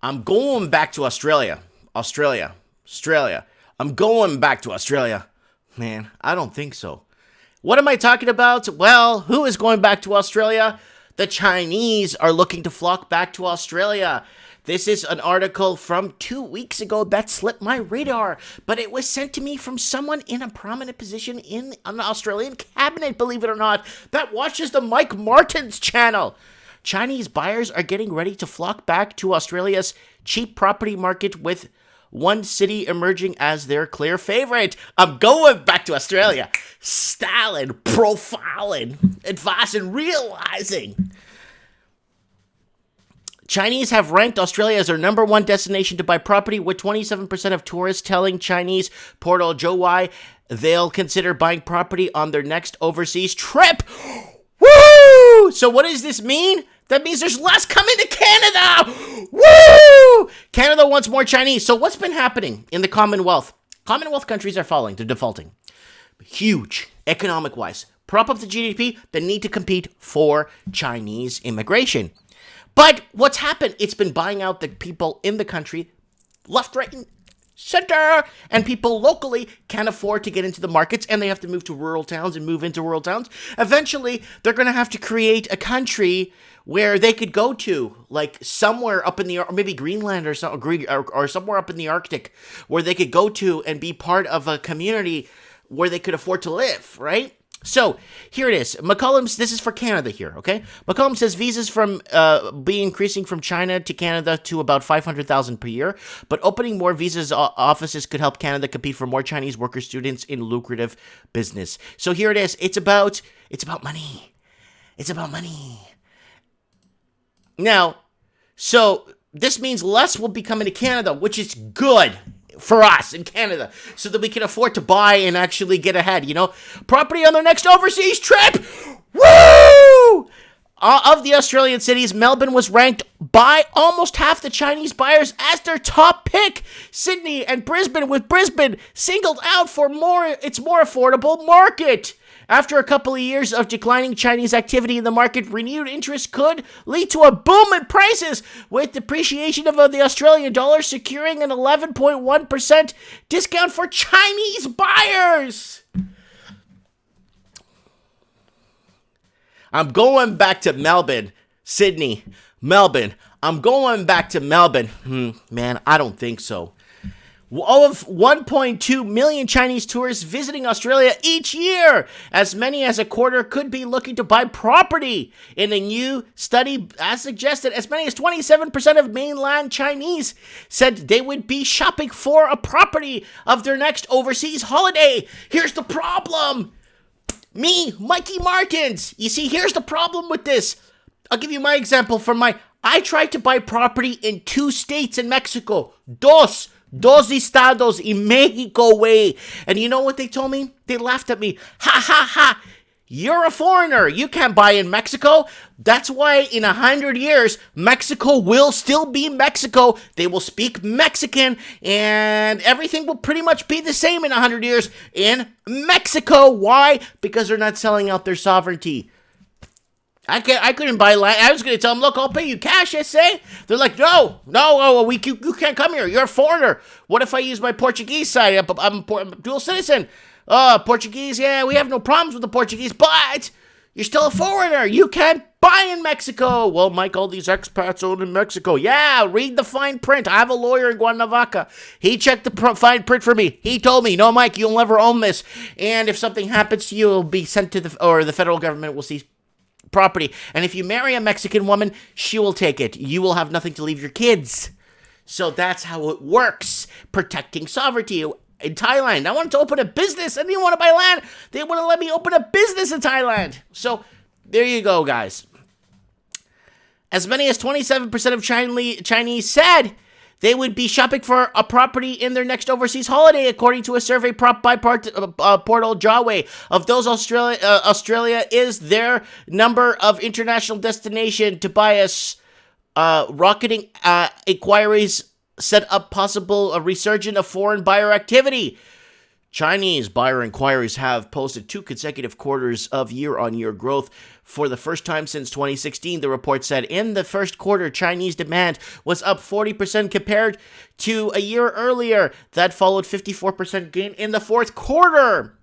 I'm going back to Australia. Australia. I'm going back to Australia. Man, I don't think so. What am I talking about? Well, who is going back to Australia? The Chinese are looking to flock back to Australia. This is an article from 2 weeks ago that slipped my radar, but it was sent to me from someone in a prominent position in an Australian cabinet, believe it or not, that watches the Mike Martins channel. Chinese buyers are getting ready to flock back to Australia's cheap property market, with one city emerging as their clear favorite. I'm going back to Australia. Styling, profiling, advising, realizing. Chinese have ranked Australia as their number one destination to buy property, with 27% of tourists telling Chinese portal Zhou they'll consider buying property on their next overseas trip. Woo! So what does this mean? That means there's less coming to Canada! Woo! Canada wants more Chinese. So what's been happening in the Commonwealth? Commonwealth countries are falling. They're defaulting. Huge, economic-wise. Prop up the GDP, they need to compete for Chinese immigration. But what's happened? It's been buying out the people in the country, left, right, and center, and people locally can't afford to get into the markets, and they have to move to rural towns and move into rural towns. Eventually, they're going to have to create a country where they could go to, like somewhere up in the, or maybe Greenland or somewhere up in the Arctic, where they could go to and be part of a community where they could afford to live, right? So, here it is. McCollum's, this is for Canada here, okay? McCollum says visas from be increasing from China to Canada to about 500,000 per year, but opening more visas offices could help Canada compete for more Chinese worker students in lucrative business. So here it is. It's about money. It's about money. Now, so this means less will be coming to Canada, which is good for us in Canada, so that we can afford to buy and actually get ahead, you know? Property on their next overseas trip! Woo! Of the Australian cities, Melbourne was ranked by almost half the Chinese buyers as their top pick. Sydney and Brisbane, with Brisbane singled out for its more affordable market. After a couple of years of declining Chinese activity in the market, renewed interest could lead to a boom in prices, with depreciation of the Australian dollar securing an 11.1% discount for Chinese buyers. I'm going back to Melbourne, Sydney, Melbourne. I'm going back to Melbourne. Man, I don't think so. Of 1.2 million Chinese tourists visiting Australia each year, as many as a quarter could be looking to buy property. In a new study, as suggested, as many as 27% of mainland Chinese said they would be shopping for a property of their next overseas holiday. Here's the problem. Me, Mikey Martins. You see, here's the problem with this. I'll give you my example I tried to buy property in 2 states in Mexico. Dos estados in Mexico way. And you know what they told me? They laughed at me. Ha ha ha. You're a foreigner. You can't buy in Mexico. That's why in 100 years, Mexico will still be Mexico. They will speak Mexican, and everything will pretty much be the same in 100 years in Mexico. Why? Because they're not selling out their sovereignty. I couldn't buy land. I was going to tell them, look, I'll pay you cash, I say. They're like, no, you can't come here. You're a foreigner. What if I use my Portuguese side? I'm a dual citizen. Portuguese, yeah, we have no problems with the Portuguese, but you're still a foreigner. You can't buy in Mexico. Well, Mike, all these expats own in Mexico. Yeah, read the fine print. I have a lawyer in Cuernavaca. He checked the fine print for me. He told me, no, Mike, you'll never own this. And if something happens to you, it'll be sent to the federal government will seize property. And if you marry a Mexican woman, she will take it. You will have nothing to leave your kids. So that's how it works. Protecting sovereignty. In Thailand, I wanted to open a business. I didn't want to buy land. They wouldn't let me open a business in Thailand. So there you go, guys. As many as 27% of Chinese said they would be shopping for a property in their next overseas holiday, according to a survey prop by portal Jaway. Of those, Australia is their number of international destination to buy us. Rocketing inquiries set up possible a resurgence of foreign buyer activity. Chinese buyer inquiries have posted 2 consecutive quarters of year-on-year growth for the first time since 2016, the report said. In the first quarter, Chinese demand was up 40% compared to a year earlier. That followed 54% gain in the fourth quarter.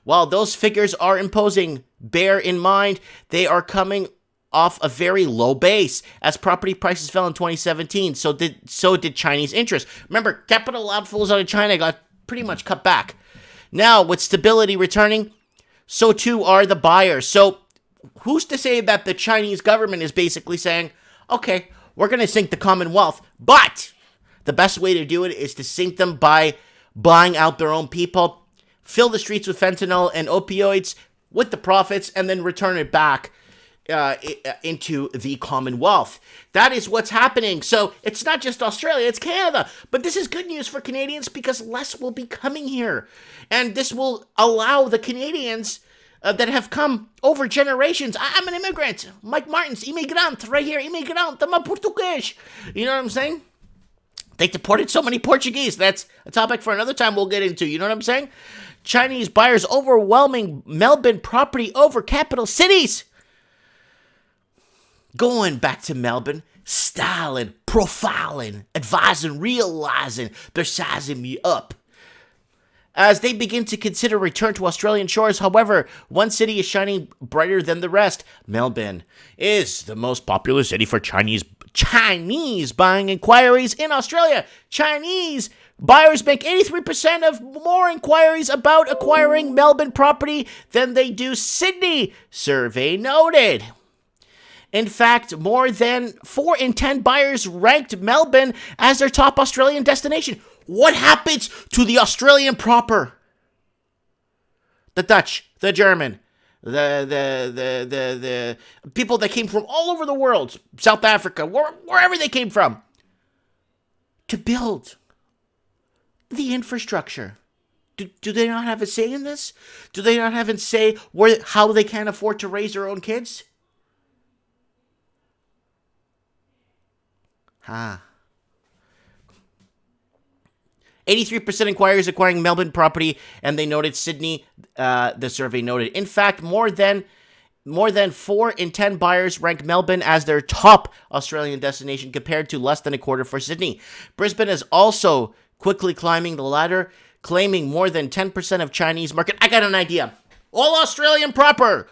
While those figures are imposing, bear in mind they are coming off a very low base as property prices fell in 2017. So did Chinese interest. Remember, capital outflows out of China got pretty much cut back. Now, with stability returning, so too are the buyers. So who's to say that the Chinese government is basically saying, okay, we're going to sink the Commonwealth, but the best way to do it is to sink them by buying out their own people, fill the streets with fentanyl and opioids with the profits, and then return it back into the Commonwealth. That is what's happening. So it's not just Australia, it's Canada. But this is good news for Canadians because less will be coming here. And this will allow the Canadians that have come over generations. I'm an immigrant. Mike Martin's immigrant right here. Immigrant. I'm a Portuguese. You know what I'm saying? They deported so many Portuguese. That's a topic for another time we'll get into. You know what I'm saying? Chinese buyers overwhelming Melbourne property over capital cities. Going back to Melbourne, styling, profiling, advising, realizing they're sizing me up. As they begin to consider return to Australian shores, however, one city is shining brighter than the rest. Melbourne is the most popular city for Chinese buying inquiries in Australia. Chinese buyers make 83% of more inquiries about acquiring Melbourne property than they do Sydney, survey noted. In fact, more than 4 in 10 buyers ranked Melbourne as their top Australian destination. What happens to the Australian proper? The Dutch, the German, the people that came from all over the world, South Africa, wherever they came from, to build the infrastructure. Do they not have a say in this? Do they not have a say how they can afford to raise their own kids? 83% inquiries acquiring Melbourne property, and they noted Sydney, the survey noted. In fact, more than 4 in 10 buyers ranked Melbourne as their top Australian destination compared to less than a quarter for Sydney. Brisbane is also quickly climbing the ladder, claiming more than 10% of Chinese market. I got an idea. All Australian proper.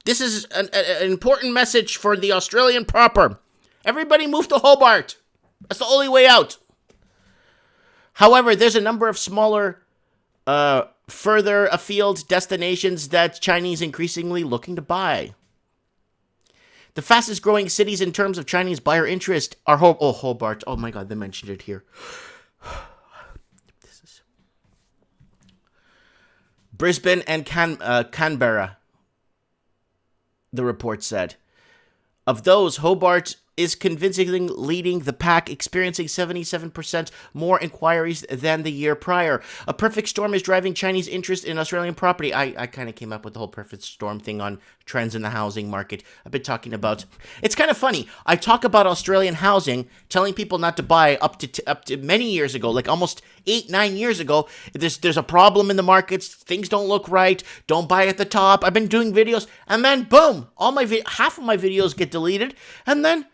This is an important message for the Australian proper. Everybody move to Hobart. That's the only way out. However, there's a number of smaller, further afield destinations that Chinese increasingly looking to buy. The fastest growing cities in terms of Chinese buyer interest are Hobart. Oh my God, they mentioned it here. Brisbane and Canberra, the report said. Of those, Hobart is convincingly leading the pack, experiencing 77% more inquiries than the year prior. A perfect storm is driving Chinese interest in Australian property. I kind of came up with the whole perfect storm thing on trends in the housing market. I've been talking about... It's kind of funny. I talk about Australian housing, telling people not to buy up to many years ago, like almost 8-9 years ago. There's a problem in the markets. Things don't look right. Don't buy at the top. I've been doing videos, and then boom, half of my videos get deleted, and then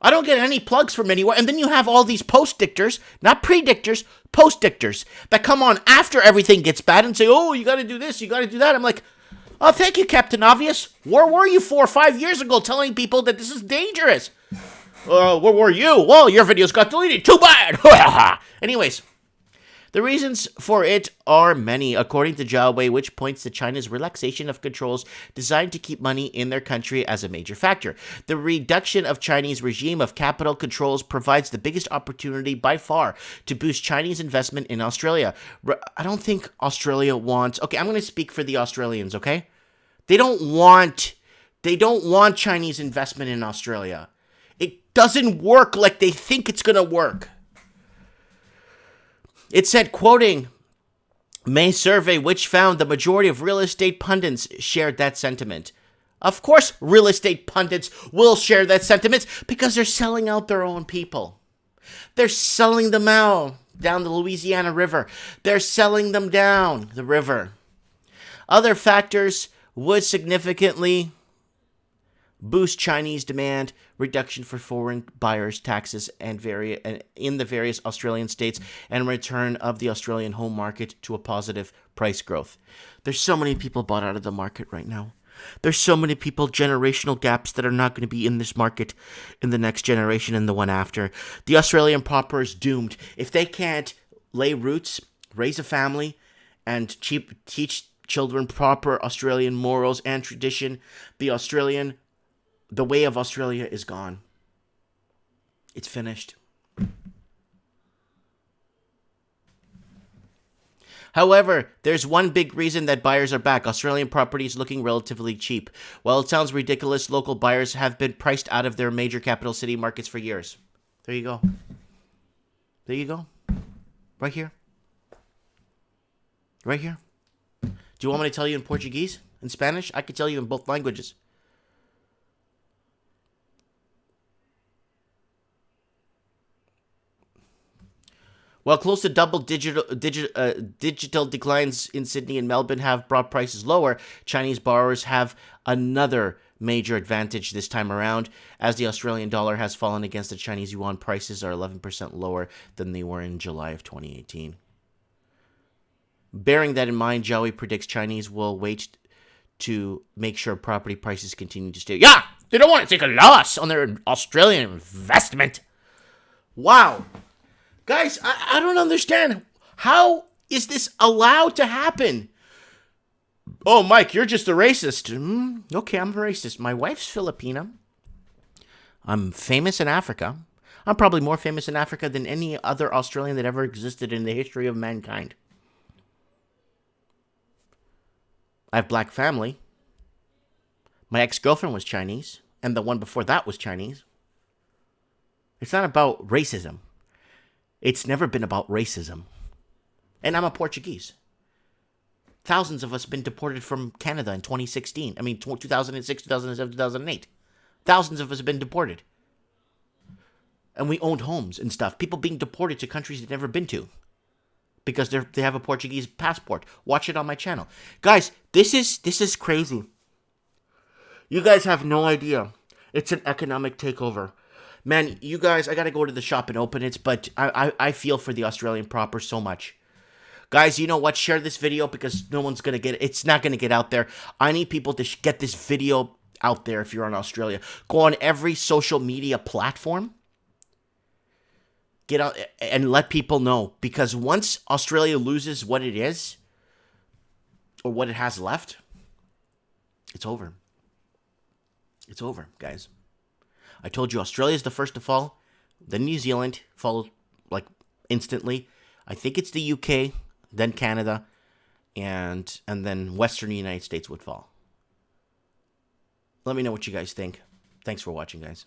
I don't get any plugs from anywhere. And then you have all these post-dictors, not predictors, post-dictors that come on after everything gets bad and say, oh, you got to do this, you got to do that. I'm like, oh, thank you, Captain Obvious. Where were you 4 or 5 years ago telling people that this is dangerous? Where were you? Well, your videos got deleted. Too bad. Anyways, the reasons for it are many, according to Jiawei, which points to China's relaxation of controls designed to keep money in their country as a major factor. The reduction of Chinese regime of capital controls provides the biggest opportunity by far to boost Chinese investment in Australia. I don't think Australia wants... Okay, I'm going to speak for the Australians, okay? They don't want Chinese investment in Australia. It doesn't work like they think it's going to work. It said, quoting May's survey, which found the majority of real estate pundits shared that sentiment. Of course, real estate pundits will share that sentiment because they're selling out their own people. They're selling them out. down the Louisiana River. They're selling them down the river. Other factors would significantly boost Chinese demand, reduction for foreign buyers, taxes, and in the various Australian states, and return of the Australian home market to a positive price growth. There's so many people bought out of the market right now. There's so many people, generational gaps that are not going to be in this market in the next generation and the one after. The Australian proper is doomed. If they can't lay roots, raise a family, and teach children proper Australian morals and tradition, the way of Australia is gone. It's finished. However, there's one big reason that buyers are back. Australian property is looking relatively cheap. While it sounds ridiculous, local buyers have been priced out of their major capital city markets for years. There you go. There you go. Right here. Right here. Do you want me to tell you in Portuguese? In Spanish? I could tell you in both languages. While close to double digital declines in Sydney and Melbourne have brought prices lower, Chinese borrowers have another major advantage this time around. As the Australian dollar has fallen against the Chinese yuan, prices are 11% lower than they were in July of 2018. Bearing that in mind, Joey predicts Chinese will wait to make sure property prices continue to stay. Yeah, they don't want to take a loss on their Australian investment. Wow. Guys, I don't understand. How is this allowed to happen? Oh, Mike, you're just a racist. Okay, I'm a racist. My wife's Filipina. I'm famous in Africa. I'm probably more famous in Africa than any other Australian that ever existed in the history of mankind. I have black family. My ex-girlfriend was Chinese, and the one before that was Chinese. It's not about racism. It's never been about racism. And I'm a Portuguese. Thousands of us have been deported from Canada in 2016. 2006, 2007, 2008. Thousands of us have been deported. And we owned homes and stuff. People being deported to countries they've never been to. Because they have a Portuguese passport. Watch it on my channel. Guys, this is crazy. You guys have no idea. It's an economic takeover. Man, you guys, I gotta go to the shop and open it, but I feel for the Australian proper so much. Guys, you know what? Share this video because no one's gonna get it. It's not gonna get out there. I need people to get this video out there if you're in Australia. Go on every social media platform. Get out and let people know. Because once Australia loses what it is, or what it has left, it's over. It's over, guys. I told you Australia's the first to fall. Then New Zealand followed like instantly. I think it's the UK, then Canada, and then Western United States would fall. Let me know what you guys think. Thanks for watching, guys.